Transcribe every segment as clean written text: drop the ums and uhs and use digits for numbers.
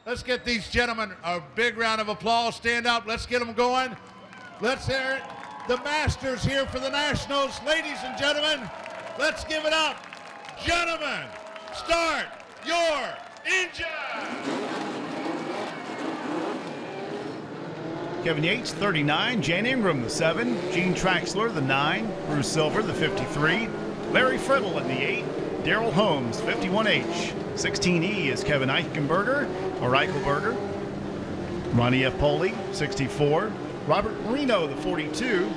Let's get these gentlemen a big round of applause. Stand up. Let's get them going. Let's hear it. The Masters here for the Nationals. Ladies and gentlemen, let's give it up. Gentlemen, start your engine. Kevin Yates, 39. Jan Ingram, the 7. Gene Traxler, the 9. Bruce Silver, the 53. Larry Friddle in the 8. Darrell Holmes, 51H. 16E is Kevin Eichenberger, or Eichelberger. Ronnie F. Poley, 64. Robert Marino, the 42.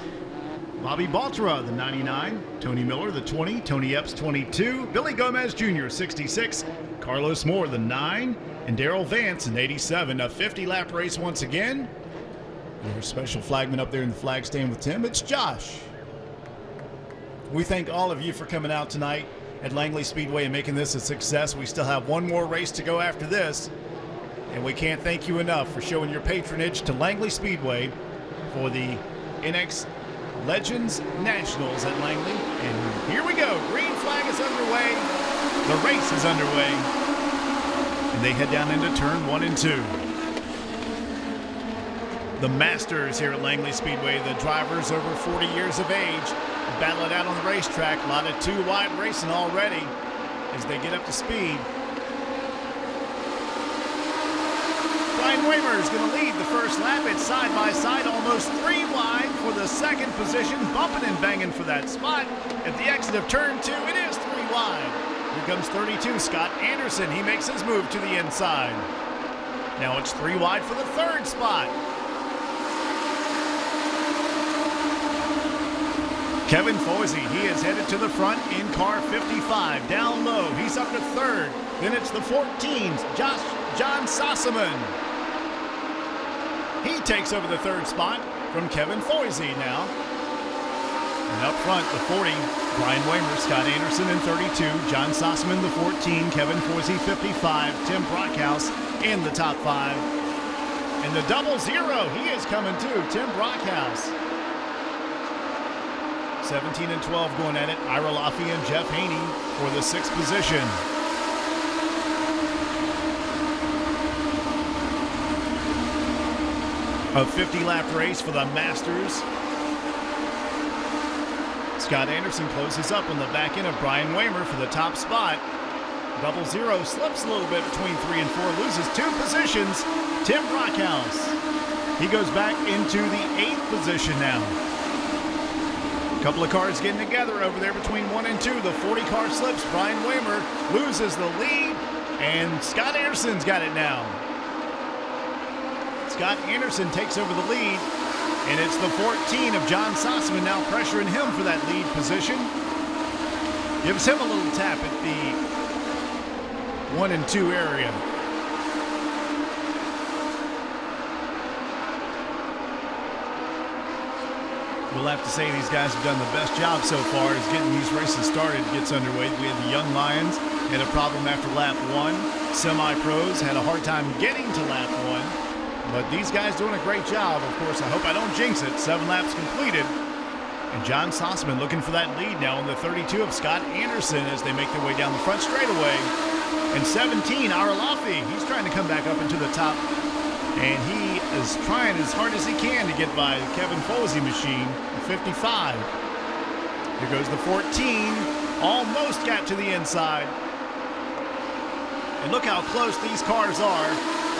Bobby Baltara, the 99. Tony Miller, the 20. Tony Epps, 22. Billy Gomez Jr., 66. Carlos Moore, the 9. And Darrell Vance, an 87. A 50-lap race once again. Your special flagman up there in the flag stand with Tim, it's Josh. We thank all of you for coming out tonight at Langley Speedway and making this a success. We still have one more race to go after this, and we can't thank you enough for showing your patronage to Langley Speedway for the INEX Legends Nationals at Langley. And here we go. Green flag is underway. The race is underway. And they head down into turn 1 and 2. The Masters here at Langley Speedway, the drivers over 40 years of age, battle it out on the racetrack. A lot of two-wide racing already as they get up to speed. Brian Waymer is going to lead the first lap. It's side by side, almost 3 wide for the second position, bumping and banging for that spot. At the exit of turn 2, it is 3 wide. Here comes 32, Scott Anderson. He makes his move to the inside. Now it's 3 wide for the third spot. Kevin Foisey, he is headed to the front in car 55. Down low, he's up to third. Then it's the 14's John Sossaman. He takes over the third spot from Kevin Foisey now. And up front, the 40, Brian Waymer, Scott Anderson in 32, John Sossaman the 14, Kevin Foisey 55, Tim Brockhouse in the top 5. And the 00, he is coming too, Tim Brockhouse. 17 and 12 going at it. Ira Laffey and Jeff Haney for the 6th position. A 50-lap race for the Masters. Scott Anderson closes up on the back end of Brian Waymer for the top spot. 00 slips a little bit between 3 and 4, loses 2 positions. Tim Brockhouse. He goes back into the 8th position now. A couple of cars getting together over there between 1 and 2. The 40 car slips. Brian Waymer loses the lead, and Scott Anderson's got it now. Scott Anderson takes over the lead, and it's the 14 of John Sossaman now pressuring him for that lead position. Gives him a little tap at the 1 and 2 area. We'll have to say these guys have done the best job so far as getting these races started. Gets underway. We had the Young Lions had a problem after lap 1. Semi-pros had a hard time getting to lap 1. But these guys doing a great job. Of course, I hope I don't jinx it. 7 laps completed. And John Sossaman looking for that lead now on the 32 of Scott Anderson as they make their way down the front straightaway. And 17, Ira Laffey. He's trying to come back up into the top. And he is trying as hard as he can to get by the Kevin Foisey machine, 55. Here goes the 14. Almost got to the inside. And look how close these cars are.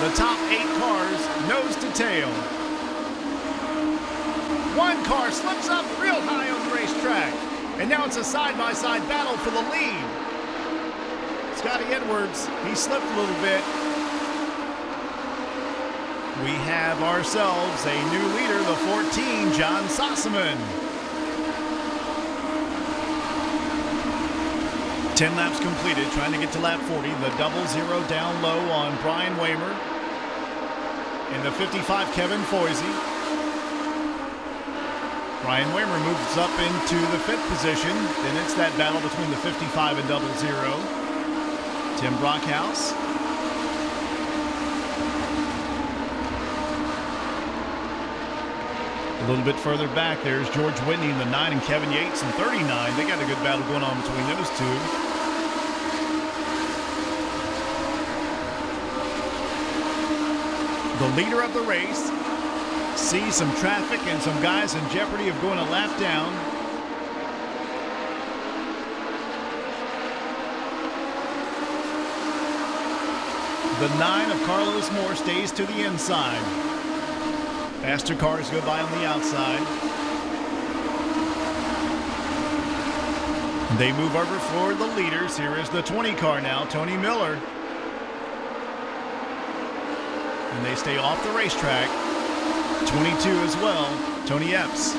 The top 8 cars, nose to tail. One car slips up real high on the racetrack. And now it's a side-by-side battle for the lead. Scotty Edwards, he slipped a little bit. We have ourselves a new leader, the 14, John Sossaman. 10 laps completed, trying to get to lap 40. The 00 down low on Brian Waymer. And the 55, Kevin Foisey. Brian Waymer moves up into the 5th position. Then it's that battle between the 55 and 00. Tim Brockhouse. A little bit further back, there's George Whitney in the 9 and Kevin Yates in 39. They got a good battle going on between those two. the leader of the race, sees some traffic and some guys in jeopardy of going a lap down. The 9 of Carlos Moore stays to the inside. Faster cars go by on the outside. They move over for the leaders. Here is the 20 car now, Tony Miller. And they stay off the racetrack. 22 as well, Tony Epps.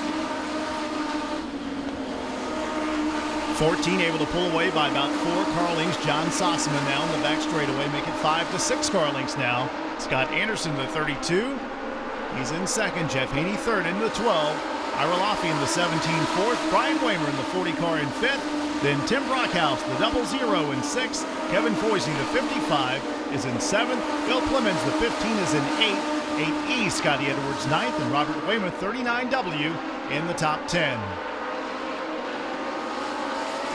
14 able to pull away by about 4 car lengths. John Sossaman now in the back straightaway, make it 5 to 6 car lengths now. Scott Anderson, the 32. He's in second. Jeff Haney third in the 12. Ira Laffey in the 17 fourth. Brian Waymer in the 40 car in fifth. Then Tim Brockhouse, the 00 in sixth. Kevin Foisey, the 55, is in seventh. Bill Clemens, the 15, is in eighth. 8E, Scotty Edwards ninth, and Robert Weymouth, 39W, in the top 10.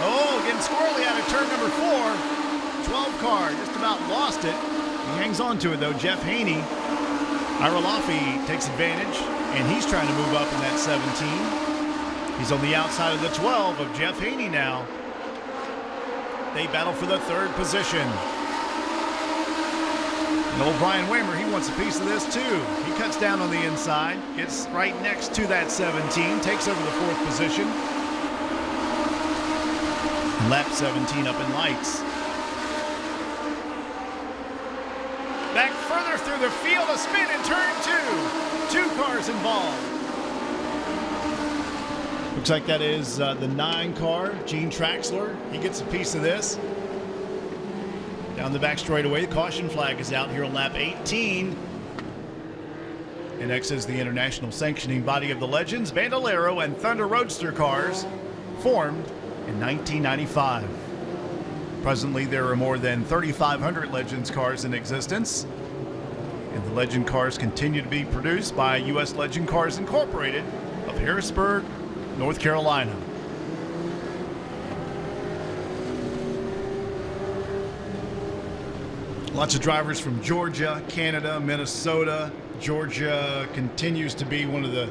Oh, getting squirrely out of turn number 4. 12 car, just about lost it. He hangs on to it, though. Jeff Haney. Ira Laffey takes advantage, and he's trying to move up in that 17. He's on the outside of the 12 of Jeff Haney now. They battle for the third position. And old Brian Waymer, he wants a piece of this too. He cuts down on the inside, gets right next to that 17, takes over the fourth position. Lap 17 up in lights. Back further through the field, a spin in turn 2. 2 cars involved. Looks like that is the 9 car, Gene Traxler. He gets a piece of this. Down the back straightaway, the caution flag is out here on lap 18. INEX is the international sanctioning body of the Legends, Bandolero, and Thunder Roadster cars, formed in 1995. Presently, there are more than 3,500 Legends cars in existence. And the Legend cars continue to be produced by U.S. Legend Cars Incorporated of Harrisburg, North Carolina. Lots of drivers from Georgia, Canada, Minnesota. Georgia continues to be one of the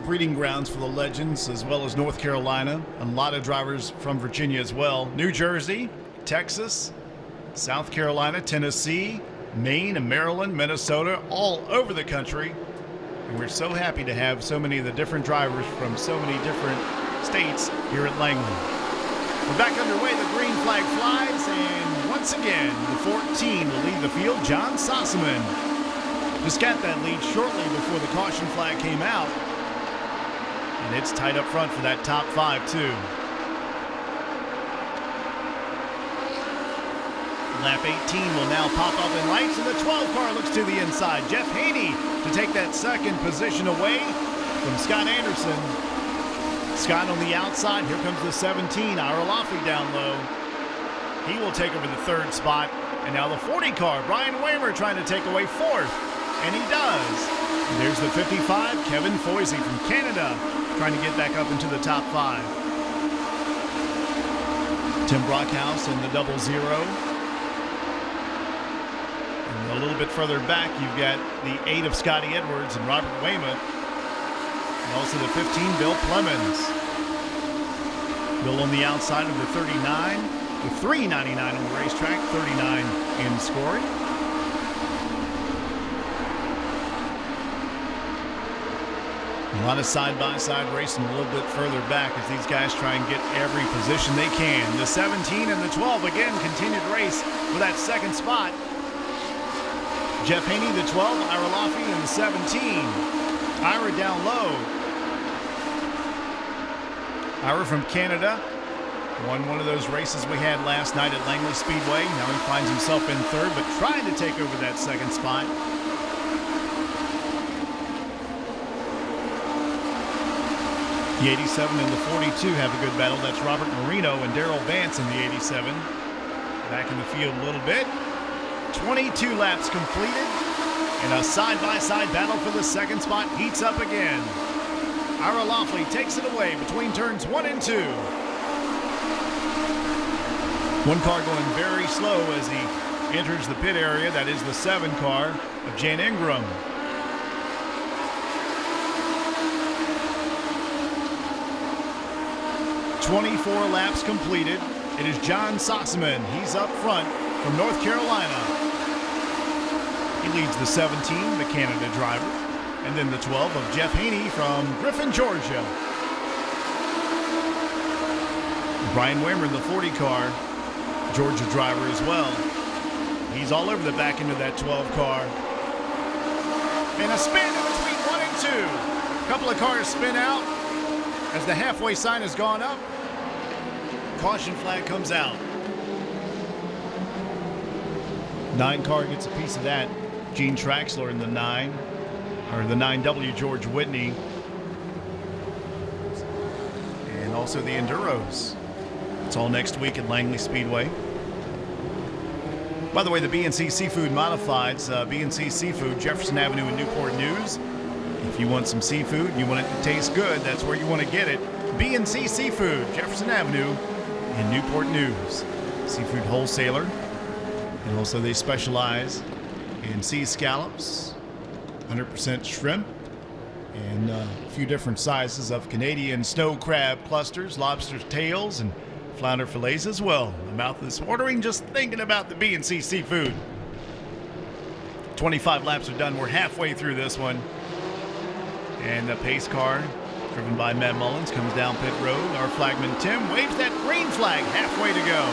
breeding grounds for the Legends, as well as North Carolina. A lot of drivers from Virginia as well. New Jersey, Texas, South Carolina, Tennessee, Maine, and Maryland, Minnesota, all over the country. And we're so happy to have so many of the different drivers from so many different states here at Langley. We're back underway. The green flag flies, and once again, the 14 will lead the field. John Sossaman just got that lead shortly before the caution flag came out. And it's tight up front for that top 5, too. Lap 18 will now pop up in lights, and the 12 car looks to the inside. Jeff Haney to take that second position away from Scott Anderson. Scott on the outside. Here comes the 17, Ira Laffey down low. He will take over the third spot. And now the 40 car, Brian Waymer trying to take away fourth. And he does. And there's the 55, Kevin Foisey from Canada, trying to get back up into the top 5. Tim Brockhouse in the 00. And a little bit further back, you've got the 8 of Scotty Edwards and Robert Weymouth. And also the 15, Bill Clemens. Bill on the outside of the 39, the 399 on the racetrack, 39 in scoring. A lot of side-by-side racing a little bit further back as these guys try and get every position they can. The 17 and the 12 again continue to race for that second spot. Jeff Haney, the 12, Ira Laffey in the 17. Ira down low. Ira from Canada won one of those races we had last night at Langley Speedway. Now he finds himself in third, but trying to take over that second spot. The 87 and the 42 have a good battle. That's Robert Marino and Darrell Vance in the 87. Back in the field a little bit. 22 laps completed. And a side-by-side battle for the second spot heats up again. Ira Laffey takes it away between turns 1 and 2. One car going very slow as he enters the pit area. That is the 7 car of Jane Ingram. "24 laps completed. It is John Sossaman. He's up front from North Carolina. He leads the 17, the Canada driver, and then the 12 of Jeff Haney from Griffin, Georgia. Brian Waymer in the 40 car, Georgia driver as well. He's all over the back end of that 12 car. And a spin in between 1 and 2. A couple of cars spin out as the halfway sign has gone up. Caution flag comes out. 9 car gets a piece of that. Gene Traxler in the 9, or the 9W George Whitney. And also the Enduros. It's all next week at Langley Speedway. By the way, the B&C Seafood Modifieds, B&C Seafood, Jefferson Avenue in Newport News. If you want some seafood, you want it to taste good, that's where you want to get it. B&C Seafood, Jefferson Avenue in Newport News. Seafood wholesaler. And also they specialize in sea scallops, 100% shrimp, and a few different sizes of Canadian snow crab clusters, lobster tails, and flounder fillets as well. My mouth is watering just thinking about the B&C Seafood. 25 laps are done. We're halfway through this one. And the pace car, driven by Matt Mullins, comes down pit road. Our flagman Tim waves that green flag, halfway to go.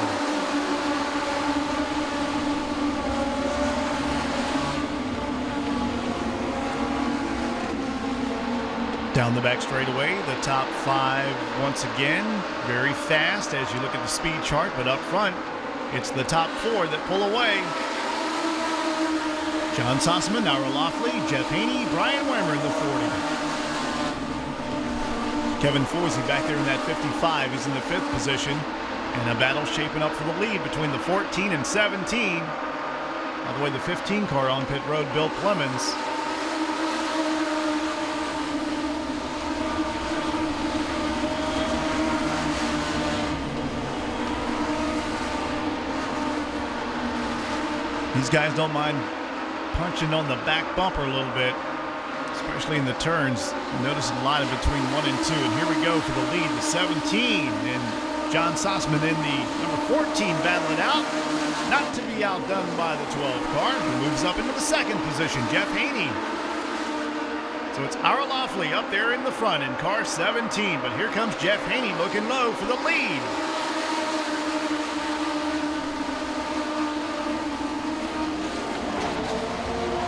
Down the back straightaway, the top 5 once again, very fast as you look at the speed chart, but up front, it's the top 4 that pull away. John Sossaman, Ira Laughley, Jeff Haney, Brian Waymer in the 40. Kevin Forsey back there in that 55. He's in the 5th position. And a battle shaping up for the lead between the 14 and 17. By the way, the 15 car on pit road, Bill Clemens. These guys don't mind punching on the back bumper a little bit, especially in the turns. Notice a lot in between 1 and 2. And here we go for the lead, the 17. And John Sossaman in the number 14 battling out. Not to be outdone by the 12 car. He moves up into the 2nd position, Jeff Haney. So it's Ira Laughley up there in the front in car 17. But here comes Jeff Haney looking low for the lead.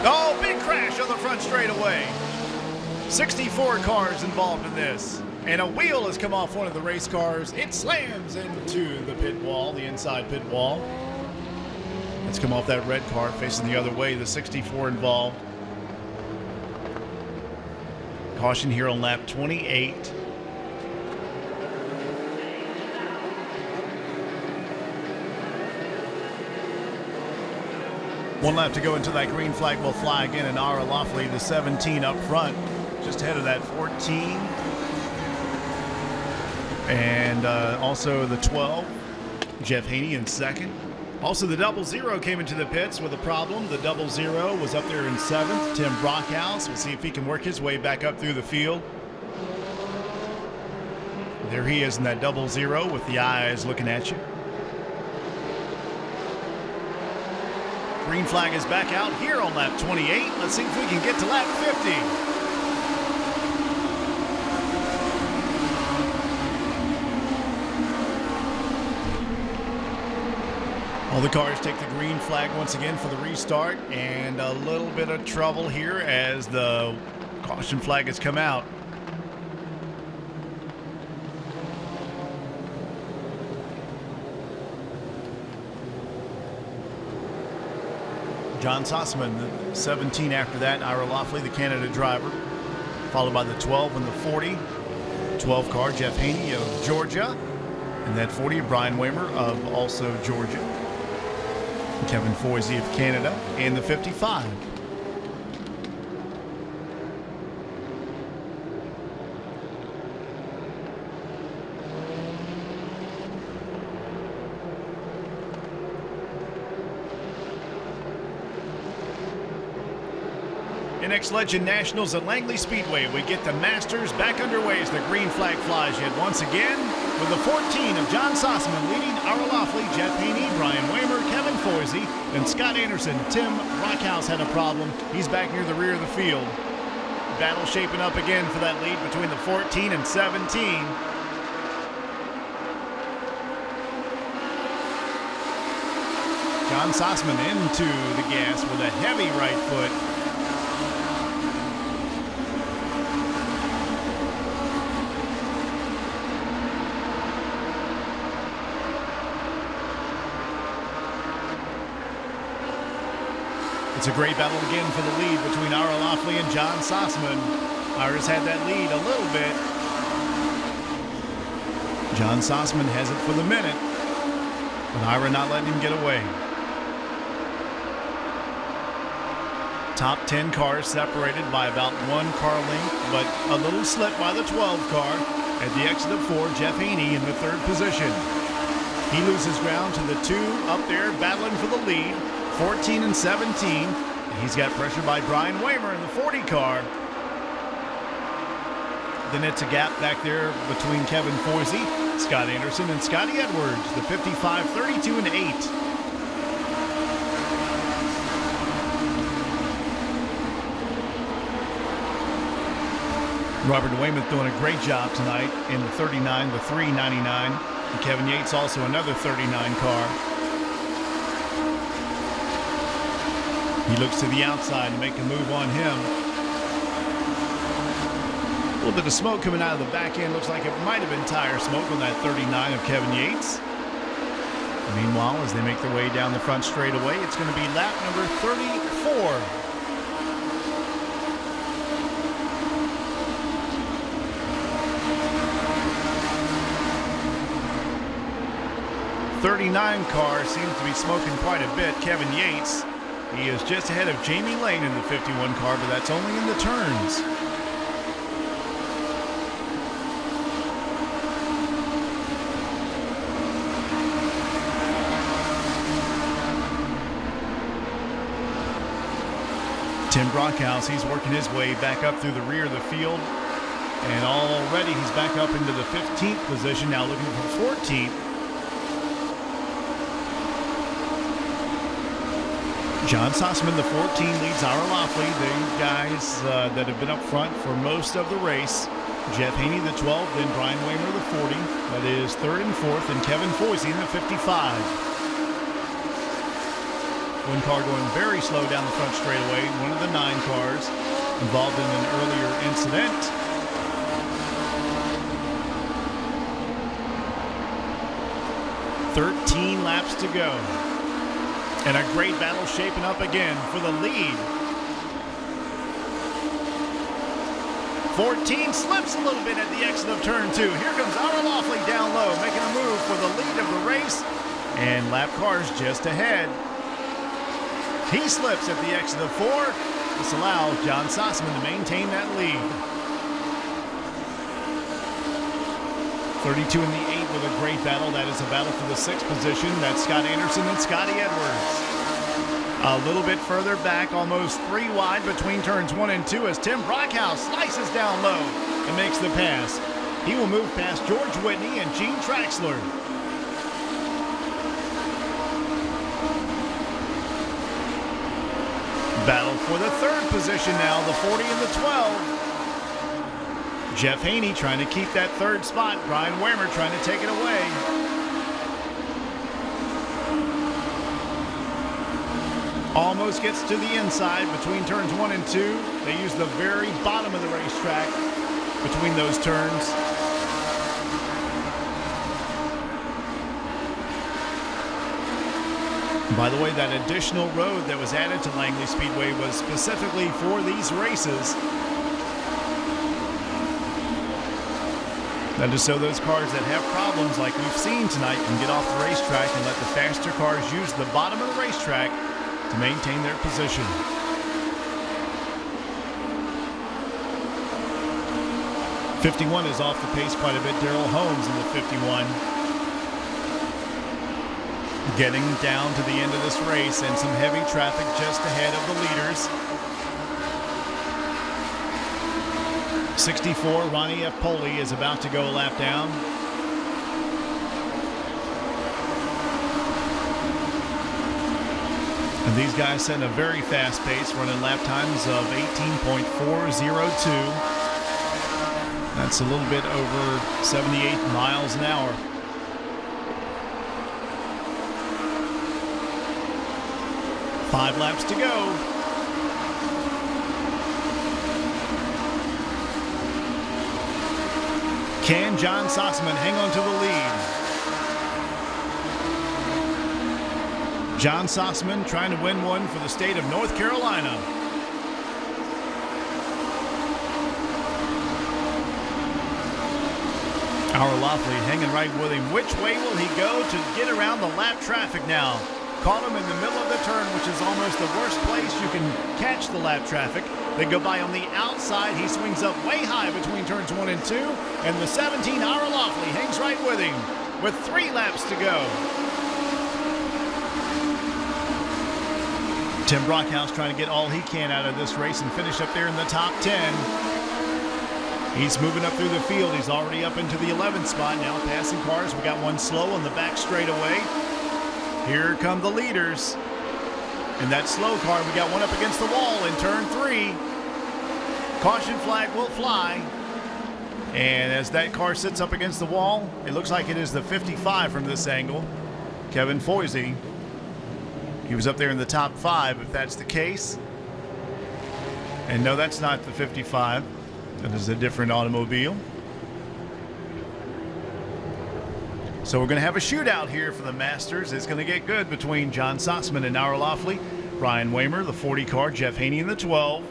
Oh, big crash on the front straightaway. 64 cars involved in this. And a wheel has come off one of the race cars. It slams into the pit wall, the inside pit wall. It's come off that red car facing the other way, the 64 involved. Caution here on lap 28. One lap to go until that green flag will fly again, and Ira Laughley, the 17 up front, just ahead of that 14. And also the 12, Jeff Haney in 2nd. Also the 00 came into the pits with a problem. The 00 was up there in 7th, Tim Brockhouse. We'll see if he can work his way back up through the field. There he is in that 00 with the eyes looking at you. Green flag is back out here on lap 28. Let's see if we can get to lap 50. All the cars take the green flag once again for the restart, and a little bit of trouble here as the caution flag has come out. John Sossaman, the 17 after that. Ira Laughley, the Canada driver, followed by the 12 and the 40. 12 car, Jeff Haney of Georgia. And that 40, Brian Waymer of also Georgia. And Kevin Forsey of Canada. And the 55. INEX Legend Nationals at Langley Speedway. We get the Masters back underway as the green flag flies yet once again with the 14 of John Sossman leading Ara Laughley, Jeff Haney, Brian Waymer, Kevin Foisey, and Scott Anderson. Tim Rockhouse had a problem. He's back near the rear of the field. Battle shaping up again for that lead between the 14 and 17. John Sossman into the gas with a heavy right foot. It's a great battle again for the lead between Ara Laughley and John Sossman. Ira's had that lead a little bit. John Sossman has it for the minute, but Ira not letting him get away. Top 10 cars separated by about 1 car length, but a little slip by the 12 car. At the exit of 4, Jeff Haney in the 3rd position. He loses ground to the 2 up there battling for the lead, 14 and 17. He's got pressure by Brian Waymer in the 40 car. Then it's a gap back there between Kevin Foisey, Scott Anderson, and Scotty Edwards, the 55, 32, and 8. Robert Weymouth doing a great job tonight in the 39, the 399. And Kevin Yates also another 39 car. He looks to the outside to make a move on him. A little bit of smoke coming out of the back end. Looks like it might have been tire smoke on that 39 of Kevin Yates. Meanwhile, as they make their way down the front straightaway, it's going to be lap number 34. 39 car seems to be smoking quite a bit. Kevin Yates, he is just ahead of Jamie Lane in the 51 car, but that's only in the turns. Tim Brockhouse, he's working his way back up through the rear of the field, and already he's back up into the 15th position, now looking for 14th. John Sossman, the 14, leads Ara Laughley, the guys that have been up front for most of the race. Jeff Haney, the 12, then Brian Waymer, the 40. That is 3rd and 4th, and Kevin Foisey in the 55. One car going very slow down the front straightaway, one of the 9 cars involved in an earlier incident. "13 laps to go. And a great battle shaping up again for the lead. 14 slips a little bit at the exit of turn 2. Here comes Ara Laughley down low, making a move for the lead of the race. And lap cars just ahead. He slips at the exit of 4. This allows John Sossman to maintain that lead. 32 in the 8 with a great battle. That is a battle for the 6th position. That's Scott Anderson and Scotty Edwards. A little bit further back, almost 3 wide between turns 1 and 2 as Tim Brockhouse slices down low and makes the pass. He will move past George Whitney and Gene Traxler. Battle for the 3rd position now, the 40 and the 12. Jeff Haney trying to keep that 3rd spot. Brian Waymer trying to take it away. Almost gets to the inside between turns 1 and 2. They use the very bottom of the racetrack between those turns. By the way, that additional road that was added to Langley Speedway was specifically for these races. That is so those cars that have problems like we've seen tonight can get off the racetrack and let the faster cars use the bottom of the racetrack to maintain their position. '51 is off the pace quite a bit. Daryl Holmes in the 51. Getting down to the end of this race and some heavy traffic just ahead of the leaders. 64, Ronnie F. Poley is about to go a lap down. And these guys set a very fast pace, running lap times of 18.402. That's a little bit over 78 miles an hour. Five laps to go. Can John Sossaman hang on to the lead? John Sossaman trying to win one for the state of North Carolina. Our Laughley hanging right with him. Which way will he go to get around the lap traffic now? Caught him in the middle of the turn, which is almost the worst place you can catch the lap traffic. They go by on the outside. He swings up way high between turns 1 and 2. And the 17, Our Laughley, hangs right with him with 3 laps to go. Tim Brockhouse trying to get all he can out of this race and finish up there in the top 10. He's moving up through the field. He's already up into the 11th spot now, passing cars. We got one slow on the back straightaway. Here come the leaders. In that slow car, we got one up against the wall in turn 3. Caution flag will fly. And as that car sits up against the wall, it looks like it is the 55 from this angle. Kevin Foisey. He was up there in the top 5, if that's the case. And no, that's not the 55. That is a different automobile. So we're going to have a shootout here for the Masters. It's going to get good between John Sossaman and Our Laughley. Brian Waymer, the 40 car, Jeff Haney in the 12.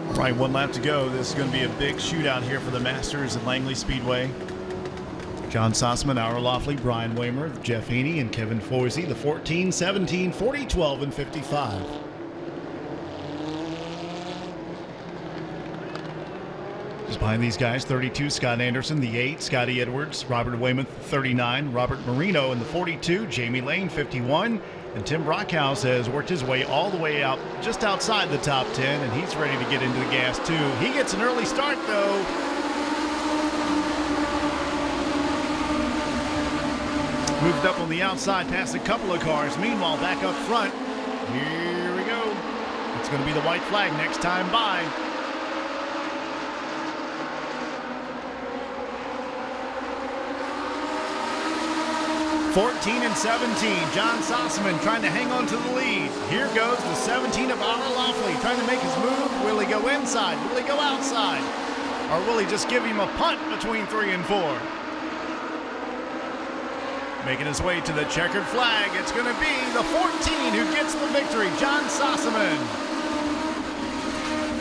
All right, 1 lap to go. This is going to be a big shootout here for the Masters at Langley Speedway. John Sossaman, Our Laughley, Brian Waymer, Jeff Haney, and Kevin Foisey, the 14, 17, 40, 12, and 55. Just behind these guys, 32, Scott Anderson, the 8, Scotty Edwards, Robert Weymouth, 39, Robert Marino in the 42, Jamie Lane, 51, and Tim Brockhouse has worked his way all the way out just outside the top 10, and he's ready to get into the gas too. He gets an early start though. Moved up on the outside past a couple of cars. Meanwhile, back up front, here we go. It's going to be the white flag next time by. (14 and 17). John Sossaman trying to hang on to the lead. Here goes the 17 of Our Laughley trying to make his move. Will he go inside? Will he go outside? Or will he just give him a punt between 3 and 4? Making his way to the checkered flag, it's going to be the 14 who gets the victory, John Sossaman.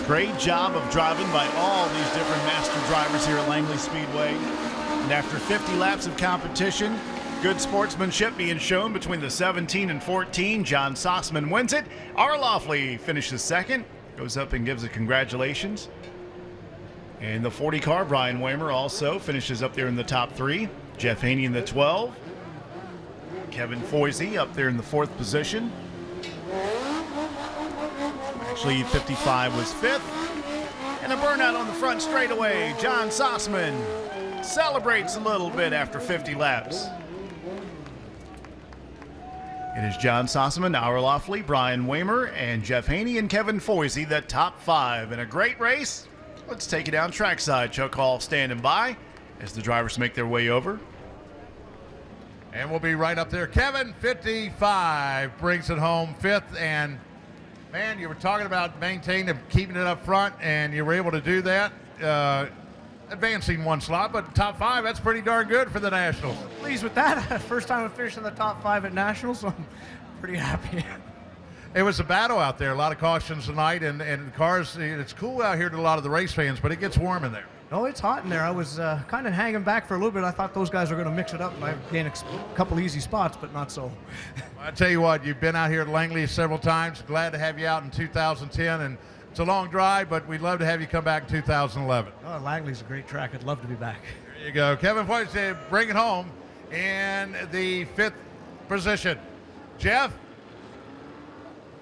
Great job of driving by all these different master drivers here at Langley Speedway. And after 50 laps of competition, good sportsmanship being shown between the 17 and 14. John Sossaman wins it. Our Laughley finishes second, goes up and gives a congratulations. And the 40 car, Brian Waymer, also finishes up there in the top 3. Jeff Haney in the 12. Kevin Foisey up there in the 4th position. Actually, 55 was 5th. And a burnout on the front straightaway. John Sossaman celebrates a little bit after 50 laps. It is John Sossaman, Our Laughley, Brian Waymer, and Jeff Haney and Kevin Foisey, the top 5 in a great race. Let's take it down trackside. Chuck Hall standing by as the drivers make their way over. And we'll be right up there. Kevin, 55, brings it home 5th. And, man, you were talking about maintaining and keeping it up front, and you were able to do that. Advancing 1 slot, but top 5, that's pretty darn good for the Nationals. Pleased with that. First time I've finished in the top 5 at Nationals, so I'm pretty happy. It was a battle out there. A lot of cautions tonight, and cars, it's cool out here to a lot of the race fans, but it gets warm in there. No, it's hot in there. I was kind of hanging back for a little bit. I thought those guys were going to mix it up, and I gained a couple easy spots, but not so. I tell you what, you've been out here at Langley several times. Glad to have you out in 2010, and it's a long drive, but we'd love to have you come back in 2011. Oh, Langley's a great track. I'd love to be back. There you go. Kevin Poyce bring it home in the 5th position. Jeff,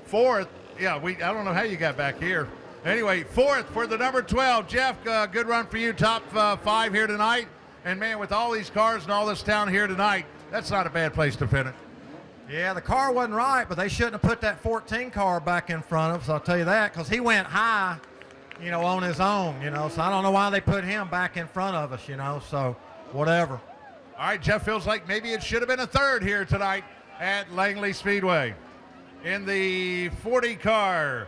4th. Yeah, I don't know how you got back here. Anyway, 4th for the number 12. Jeff, good run for you. Top 5 here tonight. And, man, with all these cars and all this town here tonight, that's not a bad place to finish. Yeah, the car wasn't right, but they shouldn't have put that 14 car back in front of us, I'll tell you that, because he went high, on his own, so I don't know why they put him back in front of us, so whatever. All right, Jeff feels like maybe it should have been a 3rd here tonight at Langley Speedway. In the 40 car,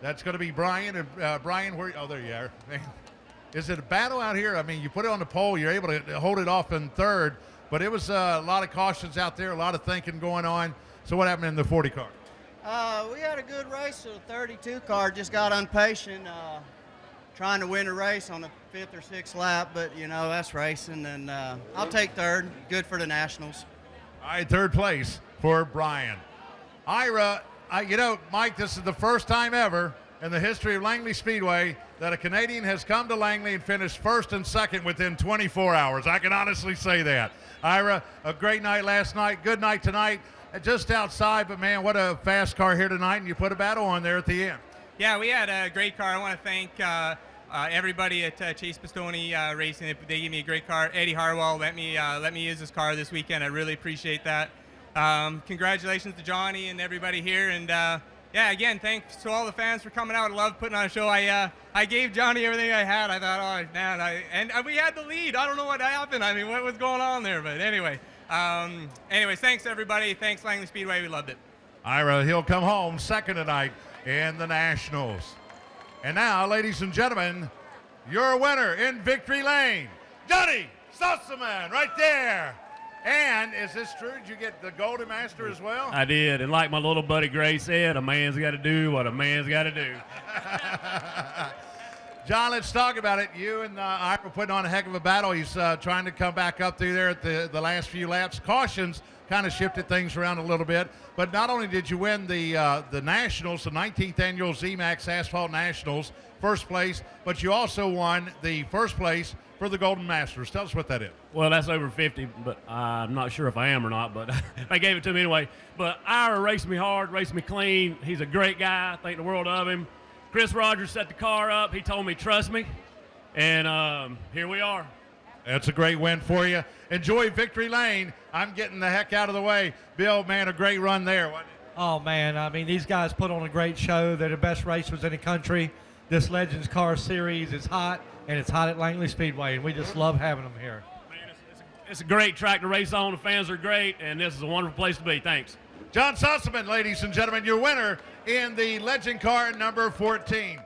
that's going to be Brian. And Brian, there you are. Is it a battle out here? I mean, you put it on the pole, you're able to hold it off in 3rd. But it was a lot of cautions out there, a lot of thinking going on. So what happened in the 40 car? We had a good race. So the 32 car just got impatient, trying to win a race on the 5th or 6th lap. But, that's racing. And I'll take 3rd. Good for the Nationals. All right, 3rd place for Brian. Ira, Mike, this is the first time ever in the history of Langley Speedway that a Canadian has come to Langley and finished 1st and 2nd within 24 hours. I can honestly say that. Ira, a great night last night, good night tonight, just outside, but man, what a fast car here tonight, and you put a battle on there at the end. Yeah, we had a great car. I want to thank everybody at Chase Pistone Racing. They gave me a great car. Eddie Harwell let me use this car this weekend. I really appreciate that. Congratulations to Johnny and everybody here, and again, thanks to all the fans for coming out. I love putting on a show. I gave Johnny everything I had. I thought, oh man, and we had the lead. I don't know what happened. I mean, what was going on there? But anyway, anyways, thanks everybody. Thanks Langley Speedway. We loved it. Ira, he'll come home 2nd tonight in the Nationals. And now, ladies and gentlemen, your winner in victory lane, Johnny Sossaman, right there. And is this true? Did you get the Golden Master as well? I did. And like my little buddy Gray said, a man's got to do what a man's got to do. John, let's talk about it. You and Ira were putting on a heck of a battle. He's trying to come back up through there at the last few laps. Cautions kind of shifted things around a little bit. But not only did you win the Nationals, the 19th Annual ZMAX Asphalt Nationals, 1st place, but you also won the 1st place for the Golden Masters. Tell us what that is. Well, that's over 50, but I'm not sure if I am or not, but they gave it to me anyway. But Ira raced me hard, raced me clean. He's a great guy. I think the world of him. Chris Rogers set the car up. He told me, trust me. And here we are. That's a great win for you. Enjoy victory lane. I'm getting the heck out of the way. Bill, man, a great run there, wasn't it? Oh, man, I mean, these guys put on a great show. They're the best racers in the country. This Legends Car Series is hot, and it's hot at Langley Speedway, and we just love having them here. Man, it's a great track to race on. The fans are great, and this is a wonderful place to be. Thanks. John Sossaman, ladies and gentlemen, your winner in the Legend Car number 14.